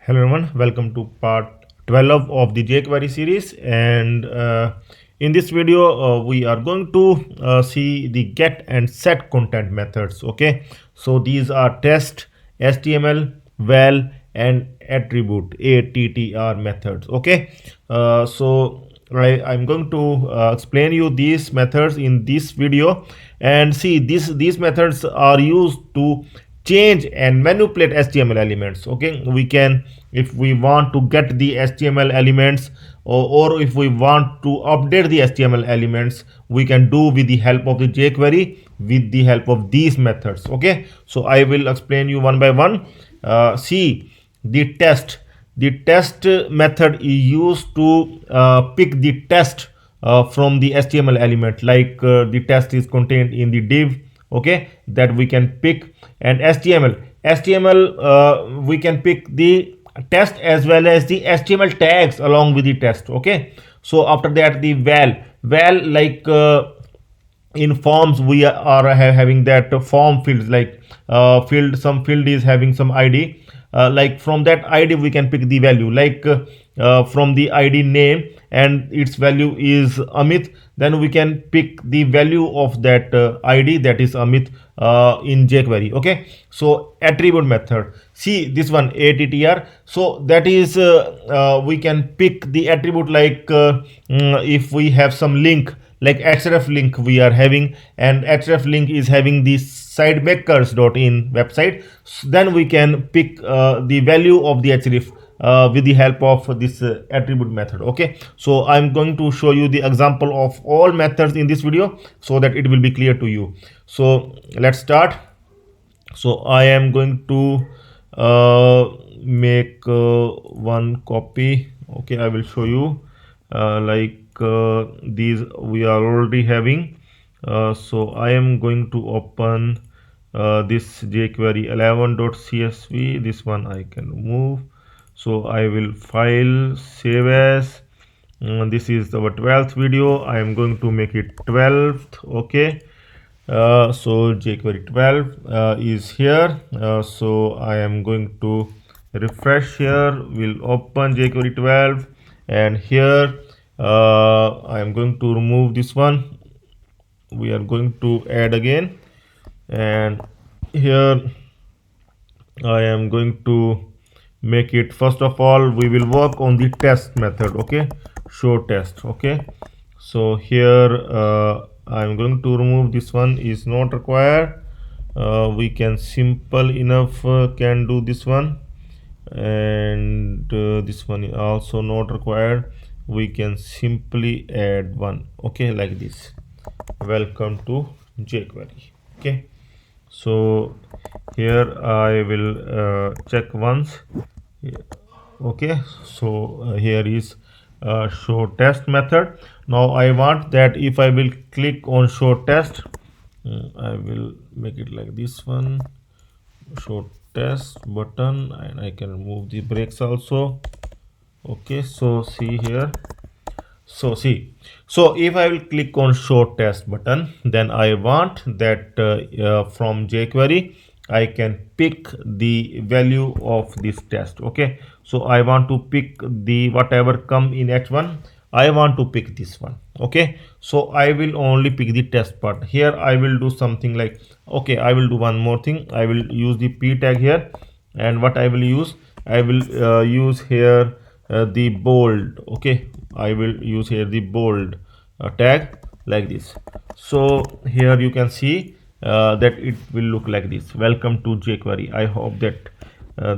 Hello everyone, welcome to part 12 of the jQuery series, and in this video we are going to see the get and set content methods. Okay, so these are test, HTML, val, and attribute ATTR methods. Okay, I'm going to explain you these methods in this video, and see these methods are used to change and manipulate HTML elements. Okay, we can, if we want to get the HTML elements, or if we want to update the HTML elements, we can do with the help of the jQuery with the help of these methods. Okay, so I will explain you one by one. See, the test method is used to pick the test from the HTML element, like the test is contained in the div. Okay, that we can pick. And HTML, we can pick the test as well as the HTML tags along with the test. Okay, so after that, the val, like in forms we are having that form fields, like some field is having some ID, like from that ID we can pick the value, like from the ID name and its value is Amit, then we can pick the value of that ID, that is Amit, in jQuery. Okay, so attribute method, see this one ATTR, so that is we can pick the attribute, like if we have some link, like href link we are having, and href link is having the sidemakers.in website, so then we can pick the value of the href with the help of this attribute method. Okay, so I'm going to show you the example of all methods in this video so that it will be clear to you. So let's start. So I am going to make one copy. Okay, I will show you, like these we are already having. So I am going to open this jQuery 11.csv. This one I can remove. So I will file, save as. This is our 12th video. I am going to make it 12th. Okay, so jQuery 12 is here. So I am going to refresh here. We'll open jQuery 12, and here I am going to remove this one. We are going to add again, and here I am going to make it, first of all we will work on the test method. Okay, show test. Okay, so here I'm going to remove this one, is not required. We can simple enough can do this one, and this one is also not required. We can simply add one. Okay, like this, welcome to jQuery. Okay, so here I will check once. Okay, so here is show test method. Now I want that if I will click on show test, I will make it like this one, show test button, and I can remove the breaks also. Okay, so see here, so see, so if I will click on show test button, then I want that from jQuery I can pick the value of this test. Okay, so I want to pick the whatever come in h1, I want to pick this one. Okay, so I will only pick the test part. Here I will do something like, okay, I will do one more thing. I will use the p tag here, and what I will use, I will use here the bold. Okay, I will use here the bold tag, like this. So here you can see that it will look like this, welcome to jQuery. I hope that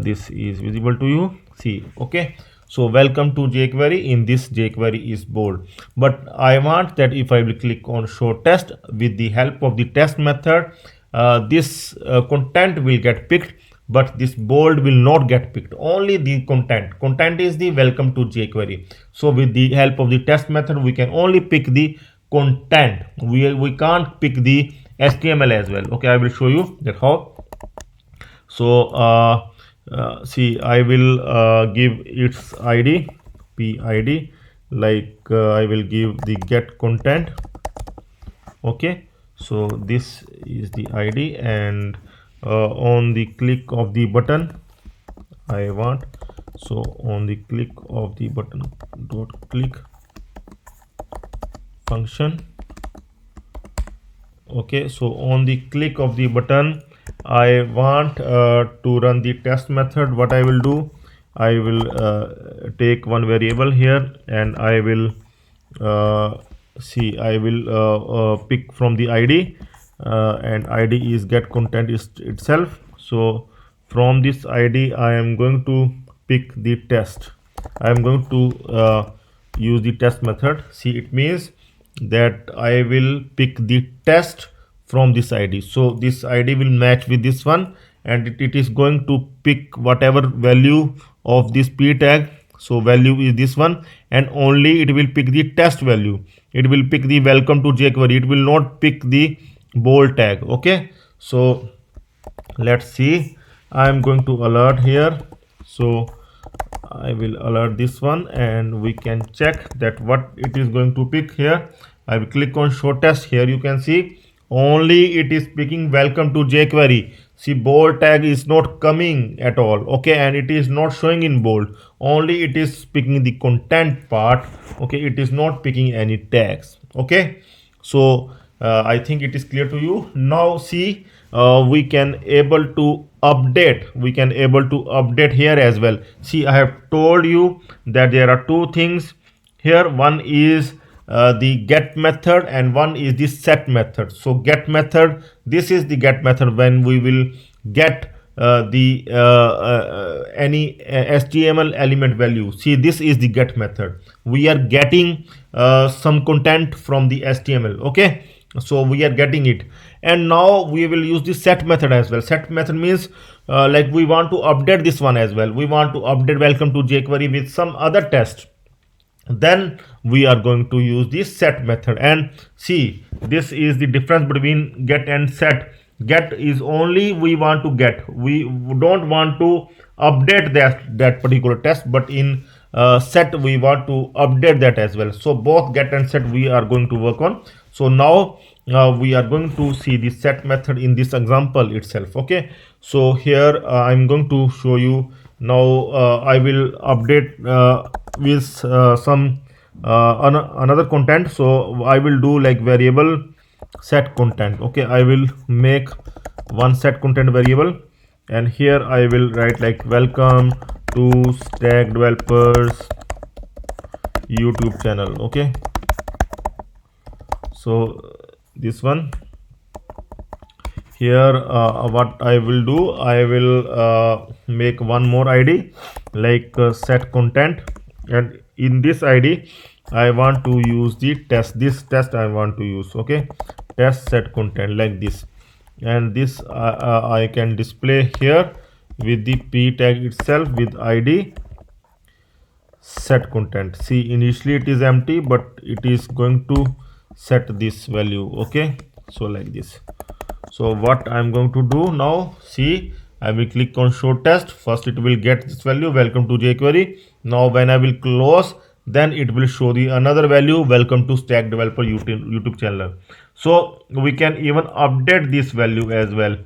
this is visible to you. See, okay, so welcome to jQuery, in this jQuery is bold, but I want that if I will click on show test with the help of the test method, this content will get picked, but this bold will not get picked, only the content is the welcome to jQuery. So with the help of the test method we can only pick the content, we can't pick the HTML as well. Okay, I will show you that how. So see, I will give its ID, PID, like I will give the get content. Okay, so this is the ID, and on the click of the button I want, So on the click of the button dot click function. Okay, so on the click of the button I want to run the test method. What I will do, I will take one variable here and I will see I will pick from the id, and id is get content is itself. So from this id I am going to pick the test. I am going to use the test method. See, it means that I will pick the test from this id. So this id will match with this one, and it is going to pick whatever value of this p tag. So value is this one, and only it will pick the test value. It will pick the welcome to jQuery. It will not pick the bold tag. Okay, so let's see. I am going to alert here. So I will alert this one and we can check that what it is going to pick here. I will click on show test. Here you can see only it is picking welcome to jQuery. See, bold tag is not coming at all. Okay, and it is not showing in bold. Only it is picking the content part. Okay, it is not picking any tags. Okay, so I think it is clear to you now. See, we can able to update here as well. See, I have told you that there are two things here. One is the get method and one is the set method. So get method, this is the get method when we will get the any HTML element value. See, this is the get method. We are getting some content from the HTML. Okay, so we are getting it, and now we will use the set method as well. Set method means like we want to update this one as well. We want to update welcome to jQuery with some other test. Then we are going to use the set method. And see, this is the difference between get and set. Get is only we want to get, we don't want to update that particular test, but in set we want to update that as well. So both get and set we are going to work on. So now we are going to see the set method in this example itself. Okay, so here I'm going to show you now. I will update with some another content. So I will do like variable set content. Okay, I will make one set content variable, and here I will write like welcome to Stack Developers YouTube channel. Okay, so this one here, what I will do, I will make one more id like set content, and in this id I want to use the test. This test I want to use. Okay, test set content like this, and this I can display here with the p tag itself with id set content. See, initially it is empty, but it is going to set this value. Okay, so like this. So what I'm going to do now, see, I will click on show test. First it will get this value welcome to jQuery. Now when I will close, then it will show the another value welcome to Stack Developer YouTube channel. So we can even update this value as well.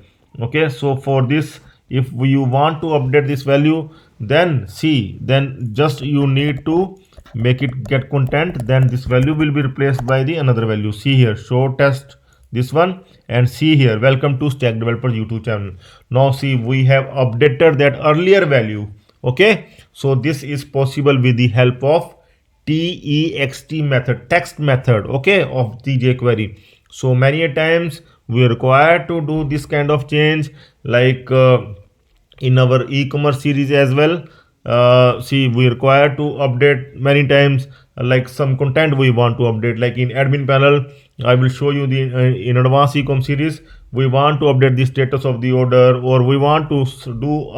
Okay, so for this, if you want to update this value, then see, then just you need to make it get content, then this value will be replaced by the another value. See here, show test, this one, and see here welcome to Stack Developer YouTube channel. Now see, we have updated that earlier value. Okay, so this is possible with the help of text method, text method, okay, of the jQuery. So many a times we are required to do this kind of change, like in our e-commerce series as well. See, we require to update many times, like some content we want to update, like in admin panel. I will show you the in advanced e-com series, we want to update the status of the order, or we want to do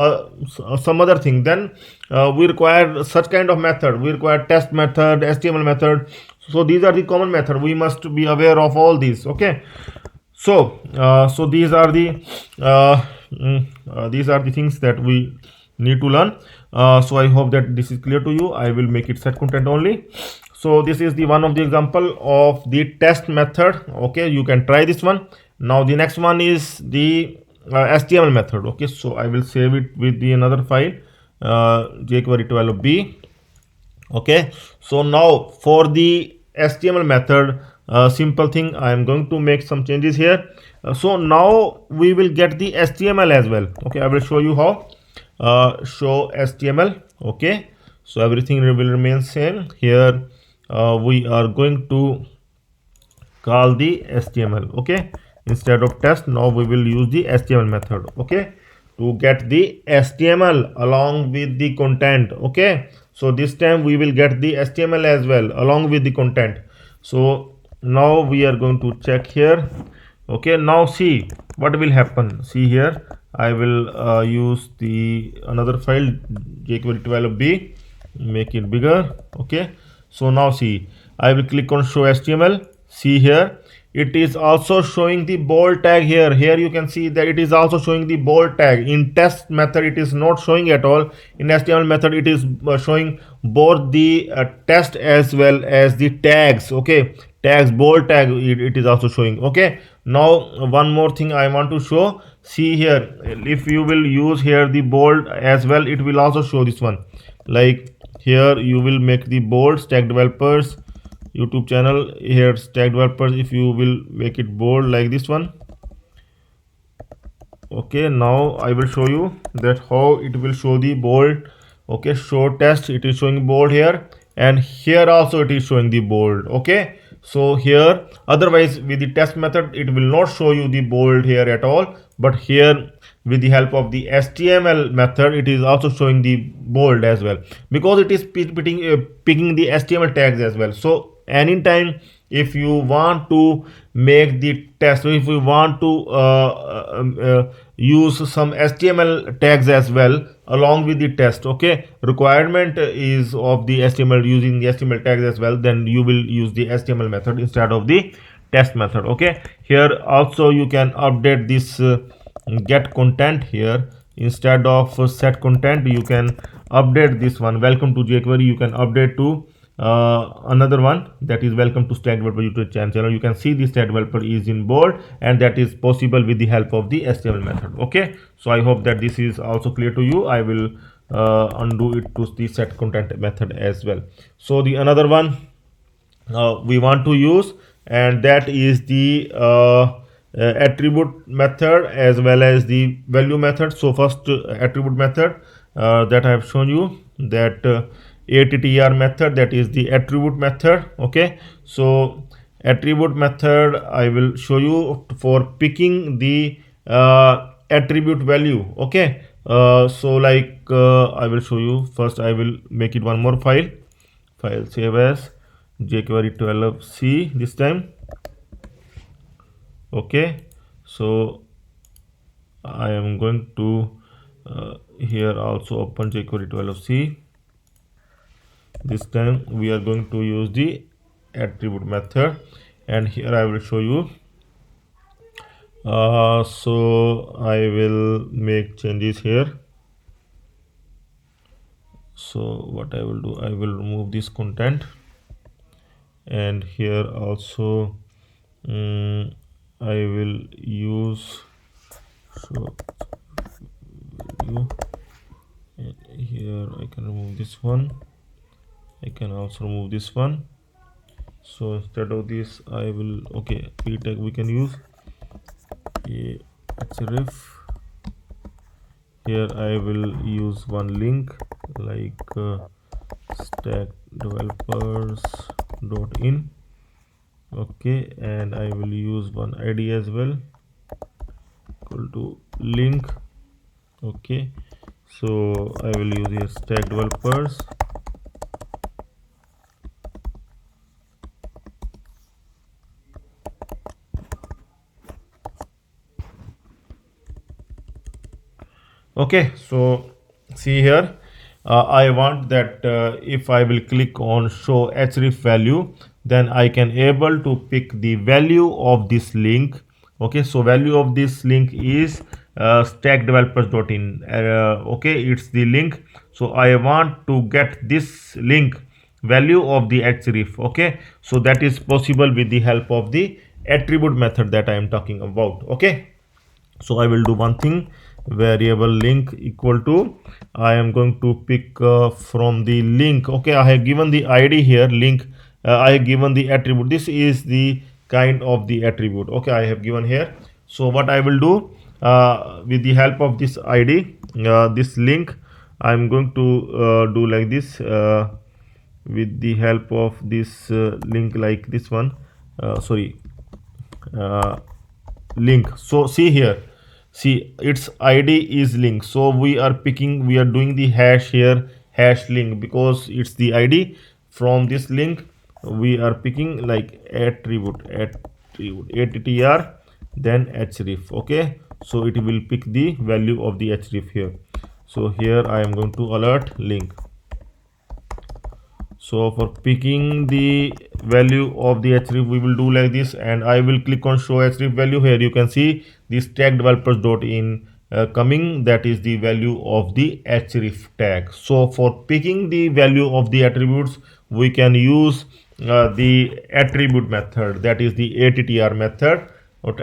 some other thing. Then we require such kind of method. We require test method, HTML method. So these are the common method. We must be aware of all these. Okay, so so these are the things that we need to learn. So I hope that this is clear to you. I will make it set content only. So this is the one of the example of the test method. Okay, you can try this one. Now the next one is the HTML method. Okay, so I will save it with the another file. jQuery 12b. Okay, so now for the HTML method, simple thing, I am going to make some changes here. So now we will get the HTML as well. Okay, I will show you how. Show HTML. Okay, so everything will remain same here. We are going to call the HTML. Okay, instead of test, now we will use the HTML method. Okay, to get the HTML along with the content. Okay, so this time we will get the HTML as well along with the content. So now we are going to check here. Okay, now see what will happen. See here, I will use the another file jQuery 12b, make it bigger. Okay, so now see, I will click on show HTML. See here, it is also showing the bold tag here. Here you can see that it is also showing the bold tag. In test method it is not showing at all. In HTML method it is showing both the test as well as the tags. Okay, tags, bold tag, it is also showing. Okay, now one more thing I want to show. See here, if you will use here the bold as well, it will also show this one. Like here you will make the bold stack developers YouTube channel, here stack developers, if you will make it bold like this one. Okay, now I will show you that how it will show the bold. Okay, show test, it is showing bold here, and here also it is showing the bold. Okay, so here otherwise with the test method it will not show you the bold here at all, but here with the help of the HTML method it is also showing the bold as well, because it is picking the HTML tags as well. So anytime if you want to make the test, so if you want to use some HTML tags as well along with the test, okay, requirement is of the HTML, using the HTML tags as well, then you will use the HTML method instead of the test method. Okay, here also you can update this get content. Here instead of set content you can update this one, welcome to jQuery, you can update to another one, that is welcome to stack developer YouTube channel. You can see the stack developer is in bold, and that is possible with the help of the HTML method. Okay, so I hope that this is also clear to you. I will undo it to the set content method as well. So the another one we want to use, and that is the attribute method as well as the value method. So first attribute method that I have shown you, that attr method, that is the attribute method. Okay, so attribute method I will show you for picking the attribute value. Okay, so like I will show you. First I will make it one more file save as jQuery 12c this time. Okay, so I am going to here also open jQuery 12c. This time we are going to use the attribute method, and here I will show you. So I will make changes here. So what I will do, I will remove this content, and here also I will use show video, and here I can remove this one, I can also remove this one. So instead of this I will, okay, p tag we can use href. Here I will use one link like stack developers .in. Okay, and I will use one id as well, equal to link. Okay, so I will use here stack developers. Okay, so see here, I want that if I will click on show href value, then I can able to pick the value of this link. Okay, so value of this link is stackdevelopers.in. Okay, it's the link. So I want to get this link value of the href. Okay, so that is possible with the help of the attribute method that I am talking about. Okay, so I will do one thing, variable link equal to, I am going to pick from the link. Okay, I have given the id here, link. I have given the attribute. This is the kind of the attribute. Okay, I have given here. So what I will do, with the help of this id, this link, I'm going to do like this, with the help of this link, like this one, sorry, uh, link. So see here, see its id is link, so we are picking, we are doing the hash here, hash link, because it's the id. From this link we are picking like attribute attr, then href. Okay, so it will pick the value of the href here. So here I am going to alert link. So for picking the value of the href, we will do like this, and I will click on show href value. Here you can see this tag developers dot in coming, that is the value of the href tag. So for picking the value of the attributes, we can use the attribute method, that is the attr method, or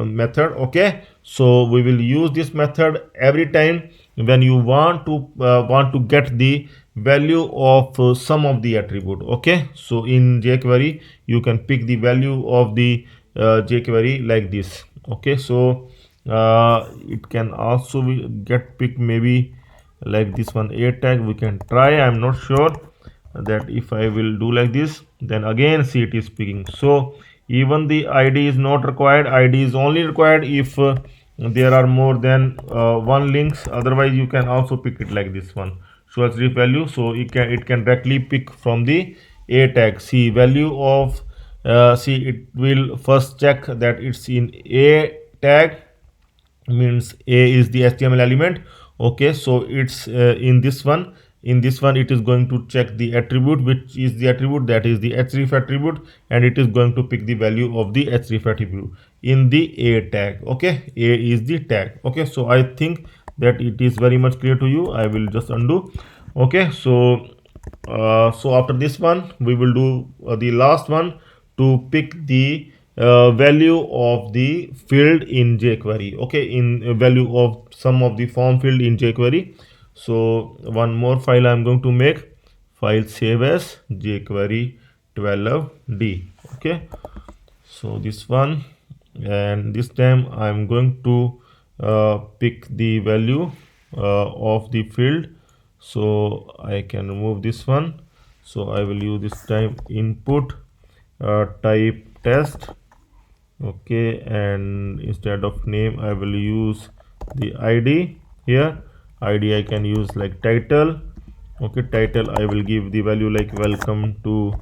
method. Okay, so we will use this method every time when you want to get the value of some of the attribute. Okay, so in jQuery you can pick the value of the jQuery like this. Okay, so it can also get picked maybe like this one, a tag. We can try, I'm not sure that if I will do like this, then again see it is picking. So even the id is not required, id is only required if there are more than one links. Otherwise you can also pick it like this one, show as ref value. So it can directly pick from the a tag. See value of, see it will first check that it's in a tag, means a is the html element. Okay, so it's in this one, in this one it is going to check the attribute, which is the attribute, that is the href attribute, and it is going to pick the value of the href attribute in the a tag. Okay, a is the tag. Okay, so I think that it is very much clear to you. I will just undo. Okay, so so after this one we will do the last one, to pick the value of the field in jQuery. Okay, in value of some of the form field in jQuery. So one more file I'm going to make, file save as jQuery 12d. Okay, so this one, and this time I'm going to pick the value of the field. So I can remove this one. So I will use this time input type test. Okay, and instead of name I will use the id. Here id I can use like title. Okay, title I will give the value like welcome to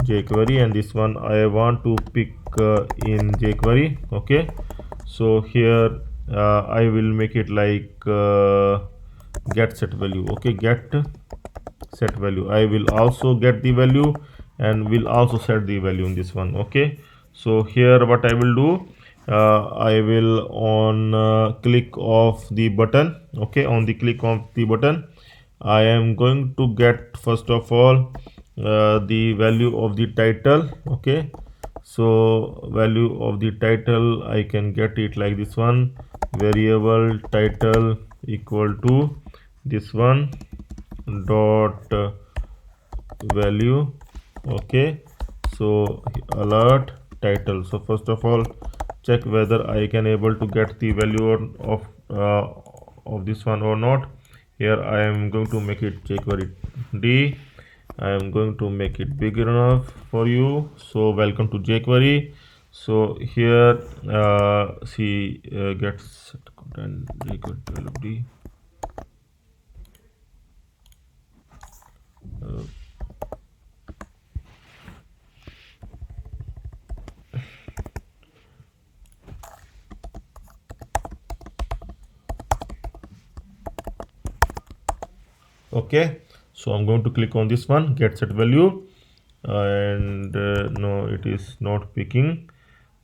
jQuery, and this one I want to pick in jQuery. Okay, so here I will make it like get set value. Okay, get set value, I will also get the value and will also set the value in this one. Okay, so here what I will do, I will on click of the button. Okay, on the click of the button I am going to get first of all the value of the title. Okay, so value of the title I can get it like this one, variable title equal to this one dot value. Okay, so alert title. So first of all check whether I can able to get the value of this one or not. Here I am going to make it jQuery d. I am going to make it big enough for you. So welcome to jQuery. So here see get set content jQuery 12d. Okay, so I'm going to click on this one, get set value, and no, it is not picking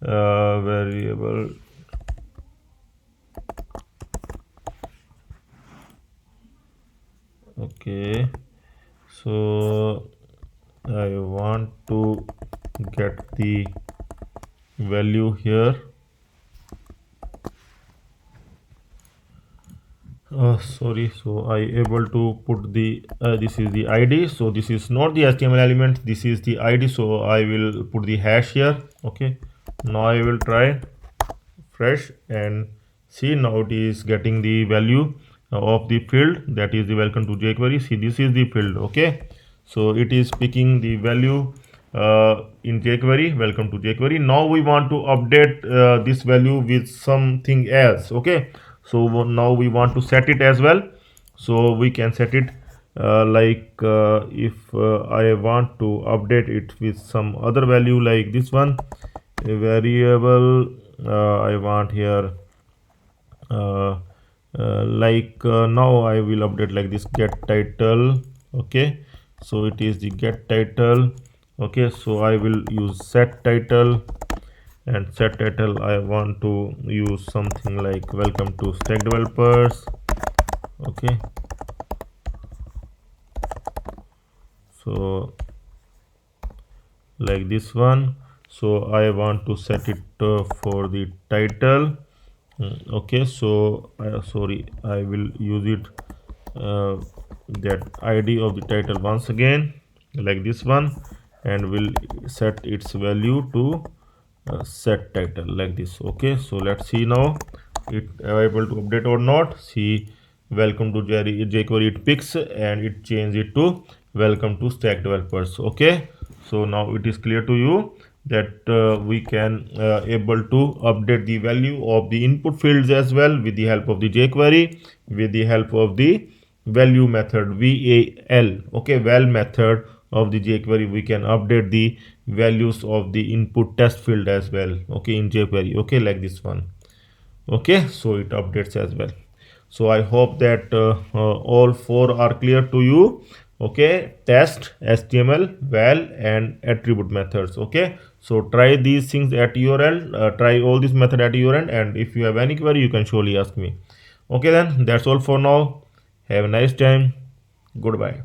variable. Okay, so I want to get the value here. sorry, so I able to put the this is the id, so this is not the html element, this is the id, so I will put the hash here. Okay, now I will try fresh and see, now it is getting the value of the field, that is the welcome to jQuery. See, this is the field. Okay, so it is picking the value in jQuery, welcome to jQuery. Now we want to update this value with something else. Okay, so now we want to set it as well, so we can set it if I want to update it with some other value like this one, a variable I want here now I will update like this, get title. Okay, so it is the get title. Okay, so I will use set title, and set title I want to use something like welcome to stack developers. Okay, so like this one, so I want to set it for the title. Okay, so sorry, I will use it that id of the title once again like this one, and will set its value to set title like this. Okay, so let's see now it able to update or not. See, welcome to jQuery, it picks and it change it to welcome to stack developers. Okay, so now it is clear to you that we can able to update the value of the input fields as well with the help of the jQuery, with the help of the value method, val. Okay, val method of the jQuery, we can update the values of the input test field as well. Okay, in jQuery. Okay, like this one. Okay, so it updates as well. So I hope that all four are clear to you. Okay, test, html, val, and attribute methods. Okay, so try these things at your end, try all these method at your end, and if you have any query you can surely ask me. Okay, then that's all for now. Have a nice time. Goodbye.